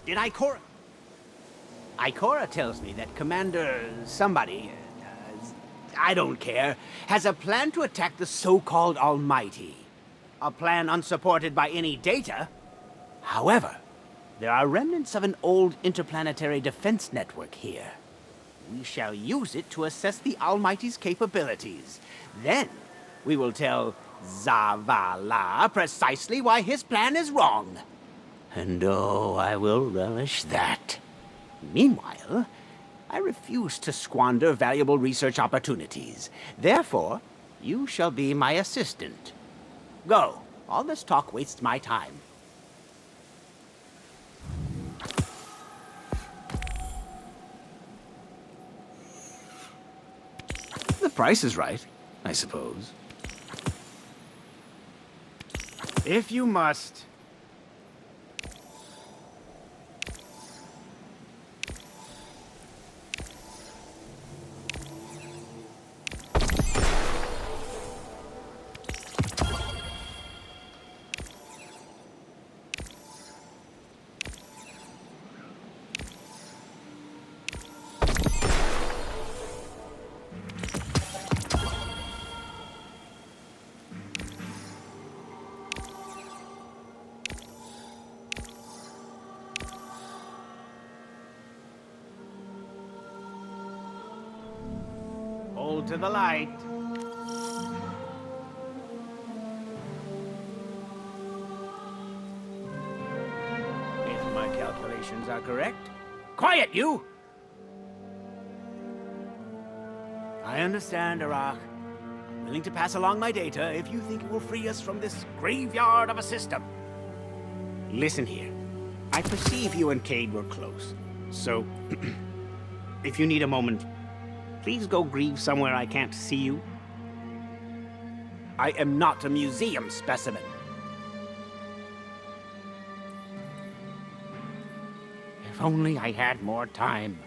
Did Ikora... Ikora tells me that Commander somebody, I don't care, has a plan to attack the so-called Almighty. A plan unsupported by any data. However, there are remnants of an old interplanetary defense network here. We shall use it to assess the Almighty's capabilities. Then, we will tell Zavala precisely why his plan is wrong. And oh, I will relish that. Meanwhile, I refuse to squander valuable research opportunities. Therefore, you shall be my assistant. Go. All this talk wastes my time. The price is right, I suppose. If you must. Hold to the light. If my calculations are correct... Quiet, you! I understand, Arak. I'm willing to pass along my data if you think it will free us from this graveyard of a system. Listen here. I perceive you and Cade were close. So, if you need a moment, please go grieve somewhere I can't see you. I am not a museum specimen. If only I had more time.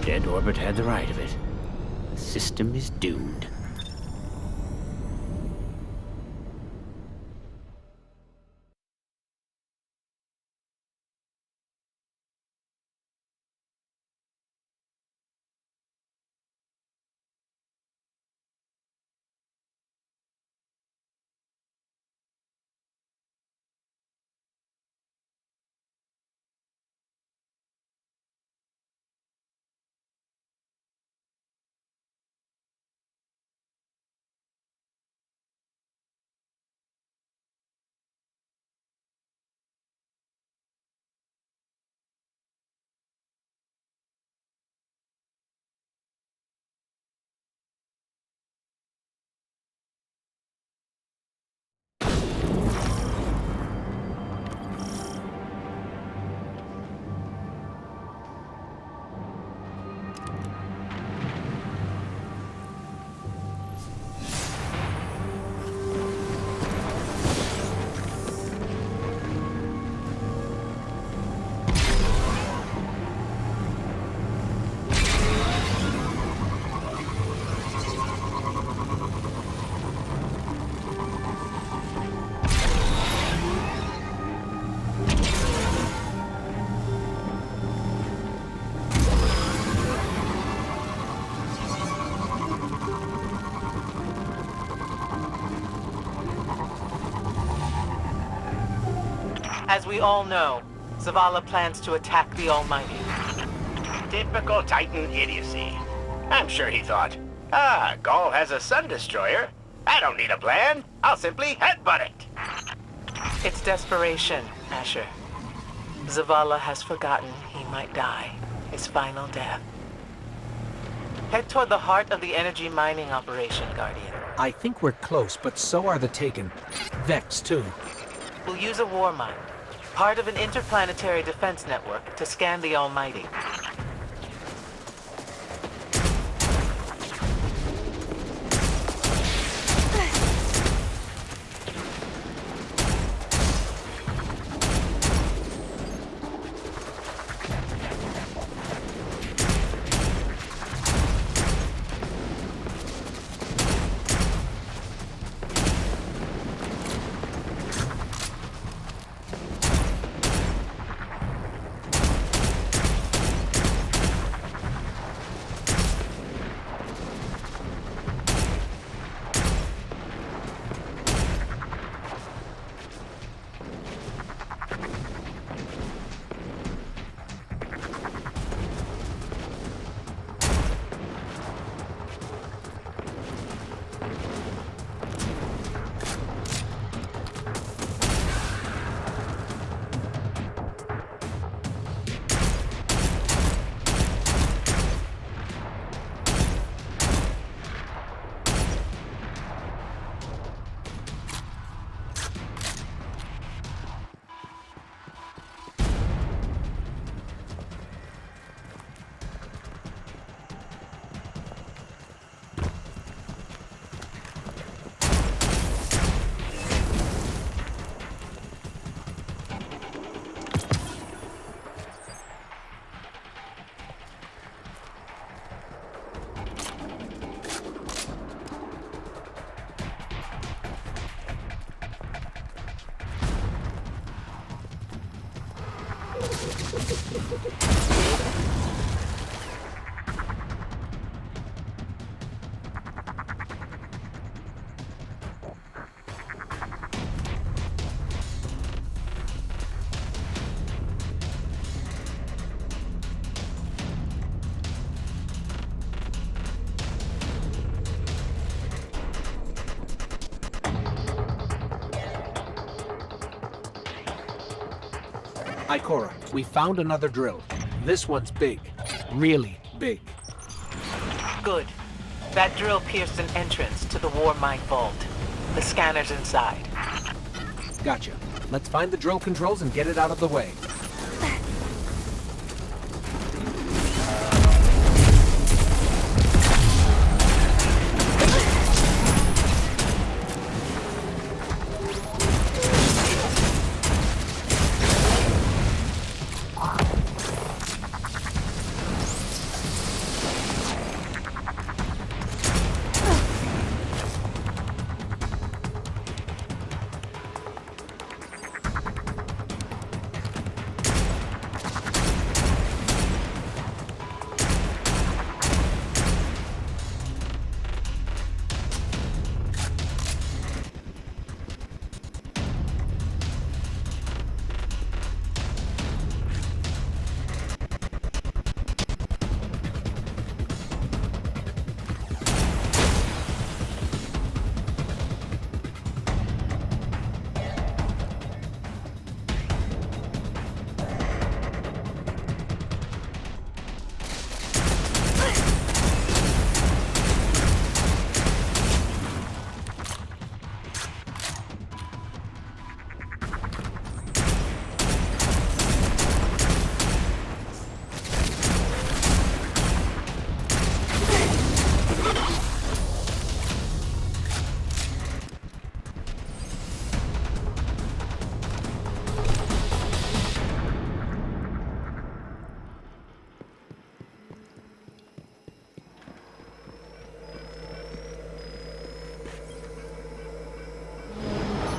Dead Orbit had the right of it. The system is doomed. As we all know, Zavala plans to attack the Almighty. Typical Titan idiocy. I'm sure he thought, ah, Gaul has a sun destroyer. I don't need a plan. I'll simply headbutt it. It's desperation, Asher. Zavala has forgotten he might die. His final death. Head toward the heart of the energy mining operation, Guardian. I think we're close, but so are the Taken. Vex, too. We'll use a war mine. Part of an interplanetary defense network to scan the Almighty. Ikora, we found another drill. This one's big. Really big. Good. That drill pierced an entrance to the War Mine Vault. The scanner's inside. Gotcha. Let's find the drill controls and get it out of the way.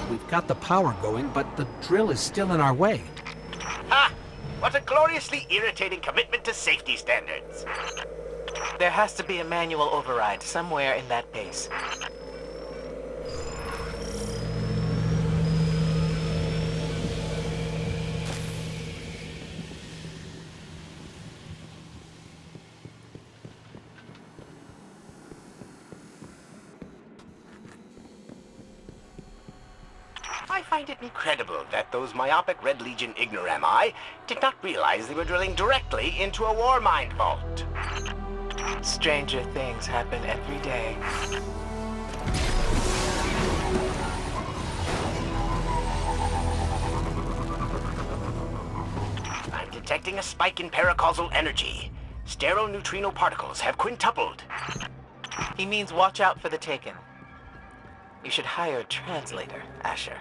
We've got the power going, but the drill is still in our way. Ha! What a gloriously irritating commitment to safety standards. There has to be a manual override somewhere in that base. I find it incredible that those myopic Red Legion ignorami did not realize they were drilling directly into a war mine vault. Stranger things happen every day. detecting a spike in paracausal energy. Sterile neutrino particles have quintupled. He means watch out for the Taken. You should hire a translator, Asher.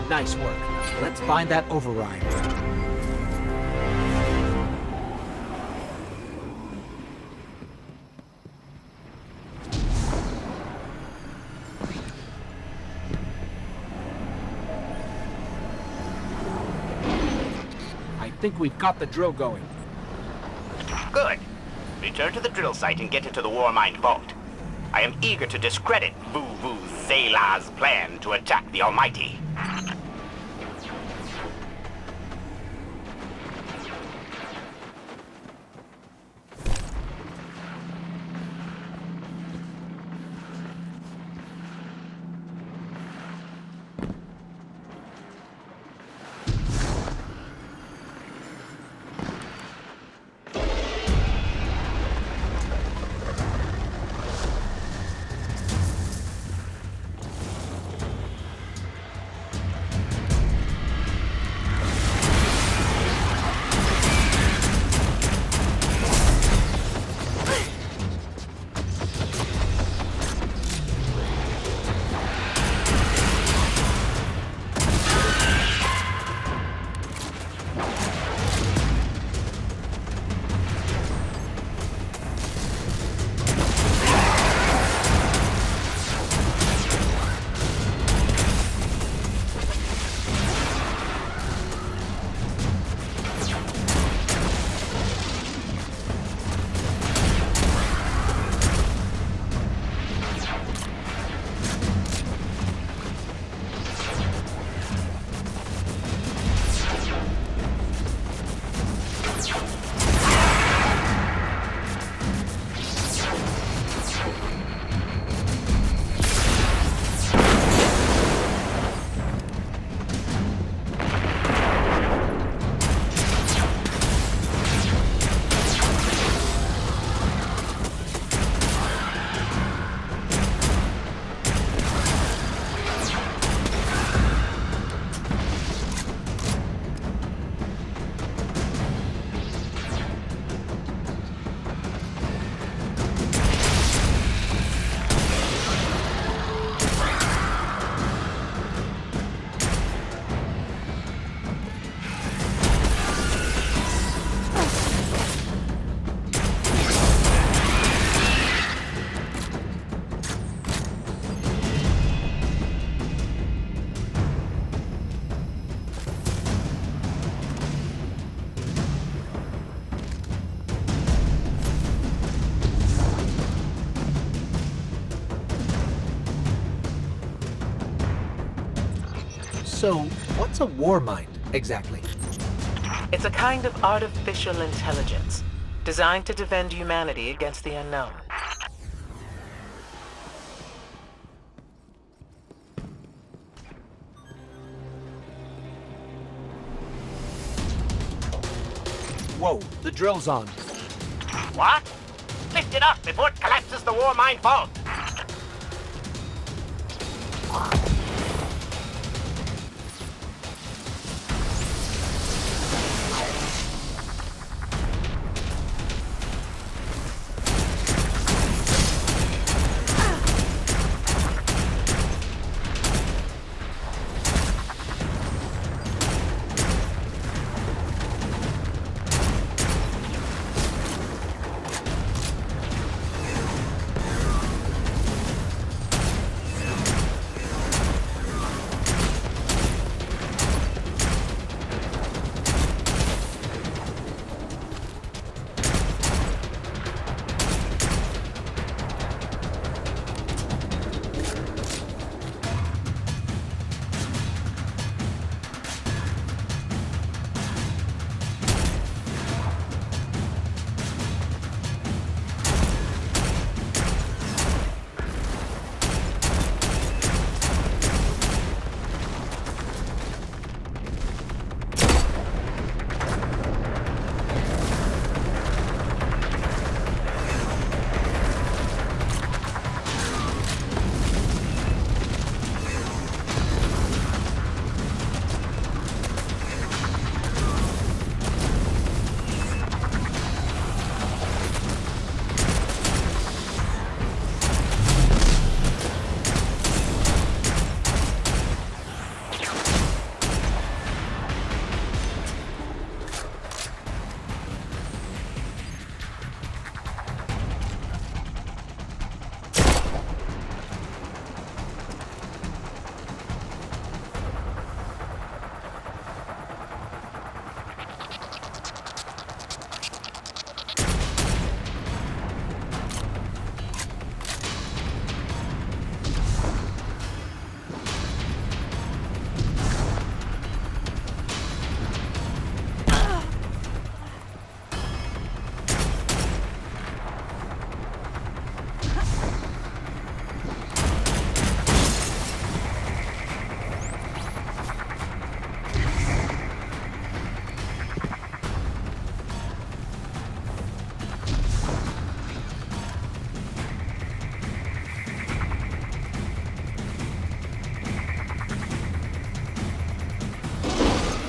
Nice work. Let's find that override. I think we've got the drill going. Good. Return to the drill site and get into the Warmind vault. I am eager to discredit Vu Zela's plan to attack the Almighty. So, what's a war mind, exactly? It's a kind of artificial intelligence designed to defend humanity against the unknown. Whoa, the drill's on. What? Lift it up before it collapses the war mine vault.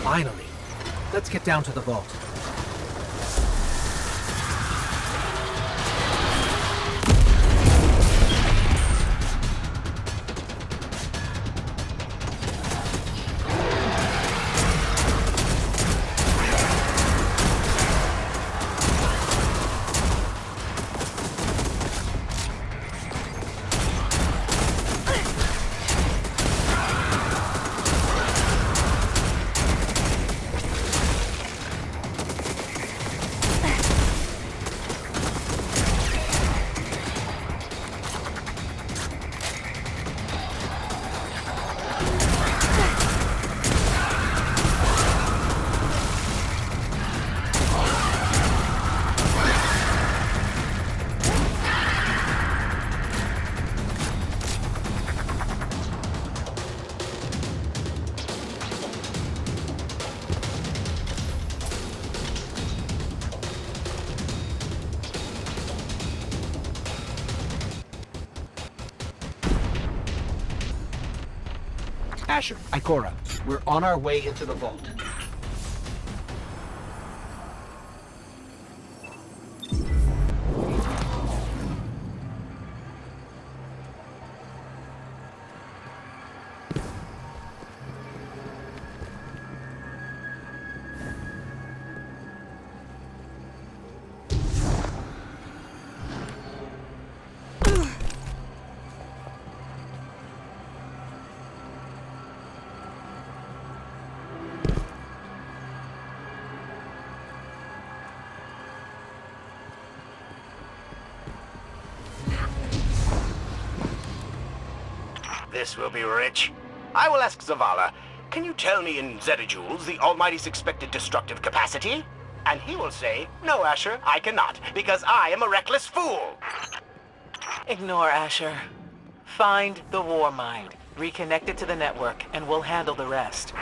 Finally. Let's get down to the vault. Asher, Ikora, we're on our way into the vault. This will be rich. I will ask Zavala. can you tell me in zettajoules the Almighty's expected destructive capacity? And he will say, no, Asher, I cannot, because I am a reckless fool. Ignore Asher. Find the war mind, reconnect it to the network, and we'll handle the rest.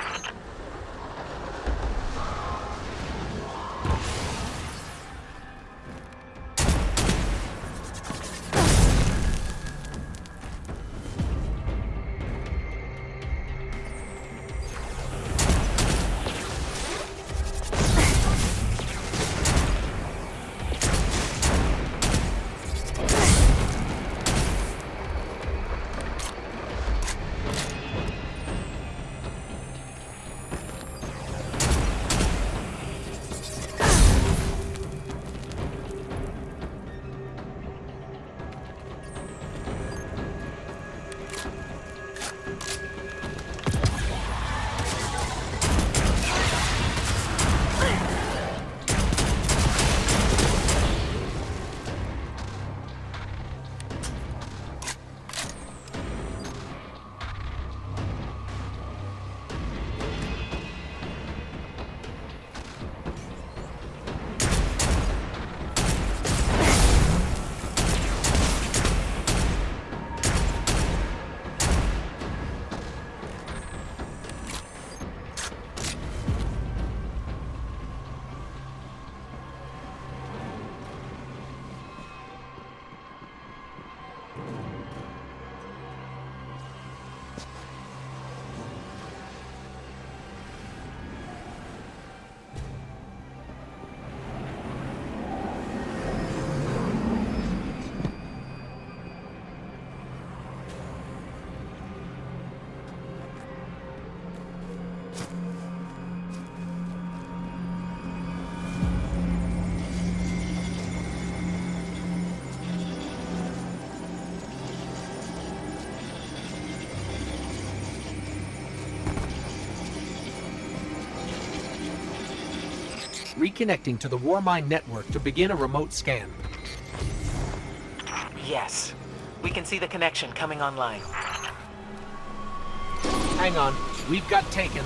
Reconnecting to the Warmind network to begin a remote scan. Yes. We can see the connection coming online. Hang on, we've got taken.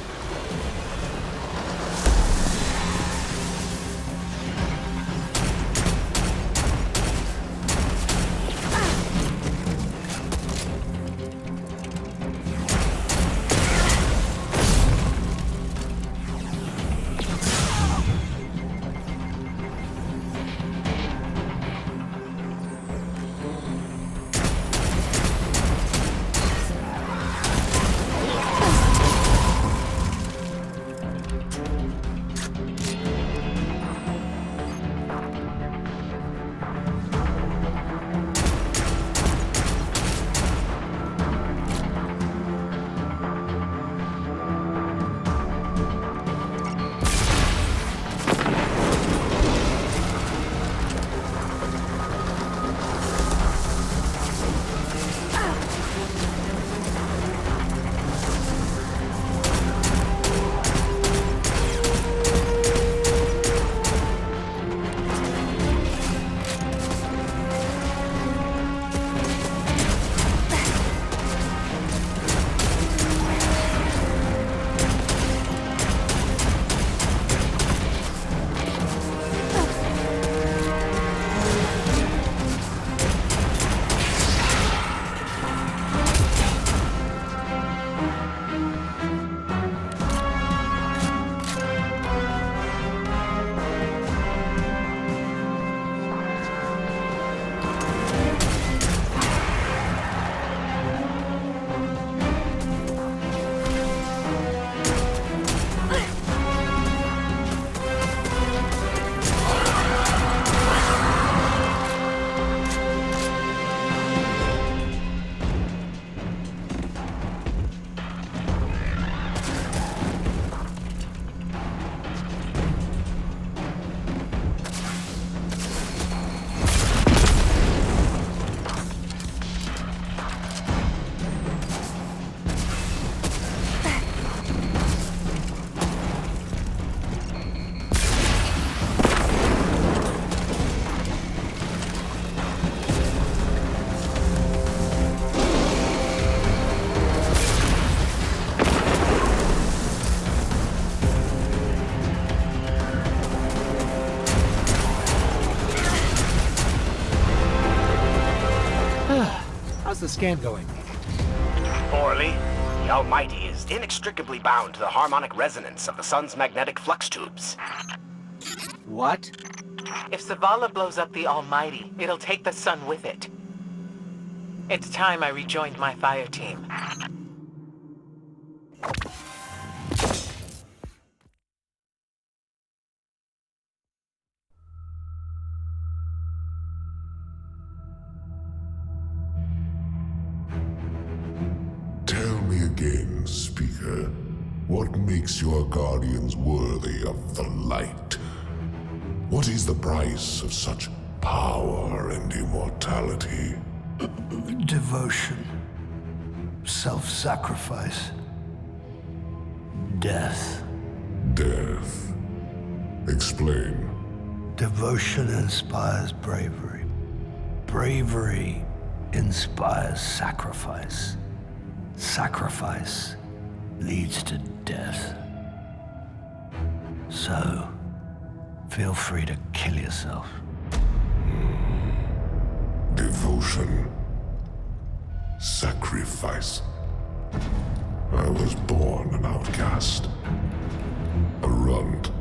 the scan going? Poorly. The Almighty is inextricably bound to the harmonic resonance of the sun's magnetic flux tubes. What? If Zavala blows up the Almighty, it'll take the sun with it. It's time I rejoined my fire team. Tell me again, Speaker, what makes your guardians worthy of the light? What is the price of such power and immortality? Devotion. Self-sacrifice. Death. Death. Explain. Devotion inspires bravery. Bravery inspires sacrifice. Sacrifice leads to death. So, feel free to kill yourself. Devotion. Sacrifice. I was born an outcast. A runt.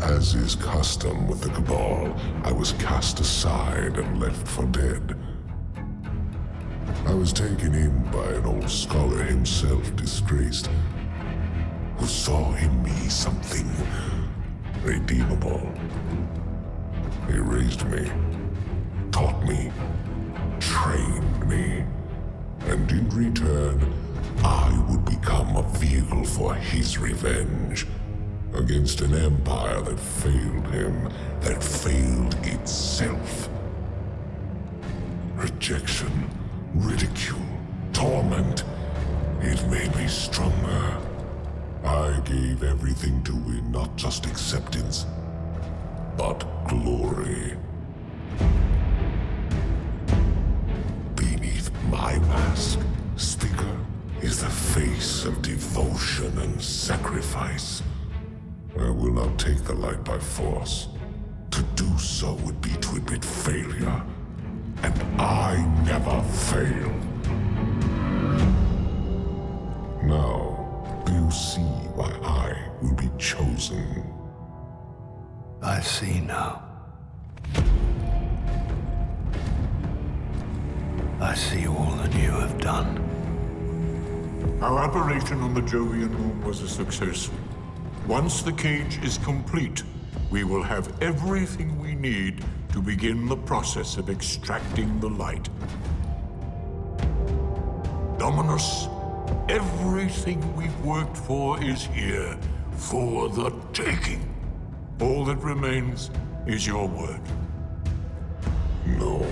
As is custom with the Cabal, I was cast aside and left for dead. I was taken in by an old scholar himself disgraced, who saw in me something redeemable. He raised me, taught me, trained me, and in return, I would become a vehicle for his revenge against an empire that failed him, that failed itself. Rejection, ridicule, torment. It made me stronger. I gave everything to win not just acceptance, but glory. Beneath my mask, Speaker, is the face of devotion and sacrifice. I will not take the light by force. To do so would be to admit failure. And I never fail. Now, do you see why I will be chosen? I see now. I see all that you have done. Our operation on the Jovian moon was a success. Once the cage is complete, we will have everything we need to begin the process of extracting the light. Dominus, everything we've worked for is here, for the taking. All that remains is your word. No,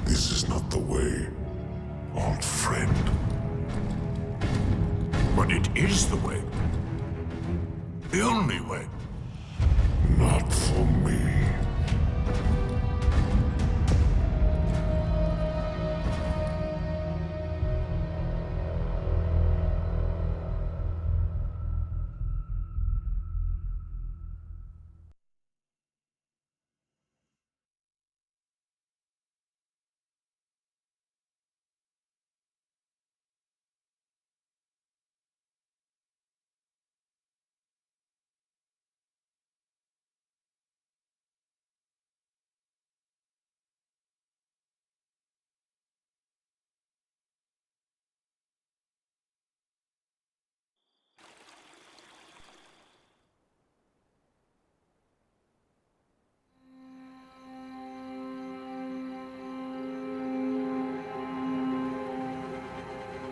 this is not the way, old friend. But it is the way. The only way. Not for me.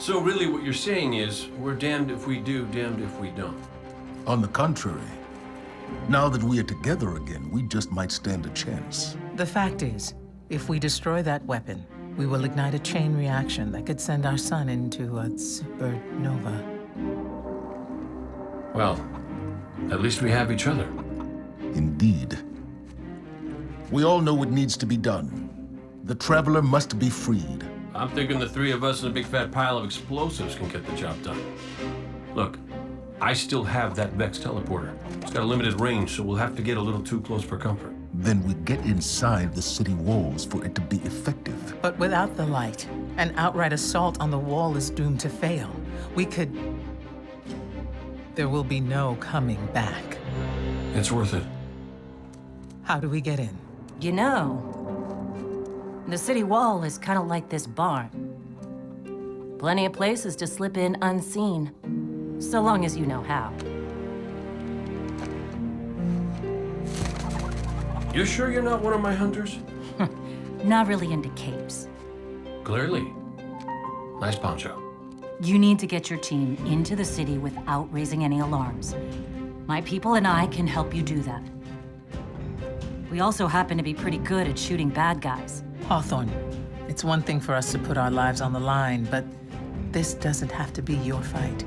So really what you're saying is, we're damned if we do, damned if we don't. On the contrary, now that we are together again, we just might stand a chance. The fact is, if we destroy that weapon, we will ignite a chain reaction that could send our sun into a supernova. Well, at least we have each other. Indeed. We all know what needs to be done. The Traveler must be freed. I'm thinking the three of us and a big fat pile of explosives can get the job done. Look, I still have that Vex teleporter. It's got a limited range, so we'll have to get a little too close for comfort. Then we get inside the city walls for it to be effective. But without the light, an outright assault on the wall is doomed to fail. We could... There will be no coming back. It's worth it. How do we get in? You know, the city wall is kind of like this barn. Plenty of places to slip in unseen, so long as you know how. You sure you're not one of my hunters? Not really into capes. Clearly. Nice poncho. You need to get your team into the city without raising any alarms. My people and I can help you do that. We also happen to be pretty good at shooting bad guys. Hawthorne, it's one thing for us to put our lives on the line, but this doesn't have to be your fight.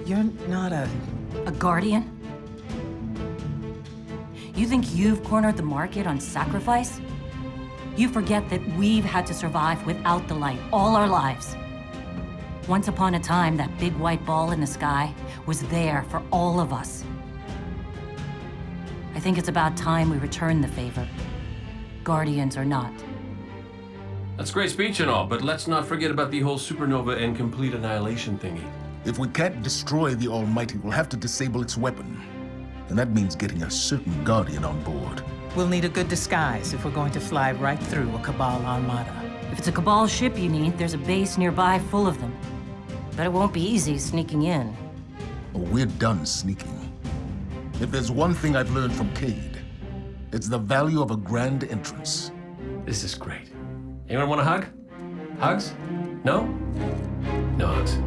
You're not a guardian? You think you've cornered the market on sacrifice? You forget that we've had to survive without the light all our lives. Once upon a time, that big white ball in the sky was there for all of us. I think it's about time we return the favor, guardians or not. That's great speech and all, but let's not forget about the whole supernova and complete annihilation thingy. If we can't destroy the Almighty, we'll have to disable its weapon. And that means getting a certain Guardian on board. We'll need a good disguise if we're going to fly right through a Cabal armada. If it's a Cabal ship you need, there's a base nearby full of them. But it won't be easy sneaking in. Oh, we're done sneaking. If there's one thing I've learned from Cade, it's the value of a grand entrance. This is great. Anyone want a hug? Hugs? No? No hugs.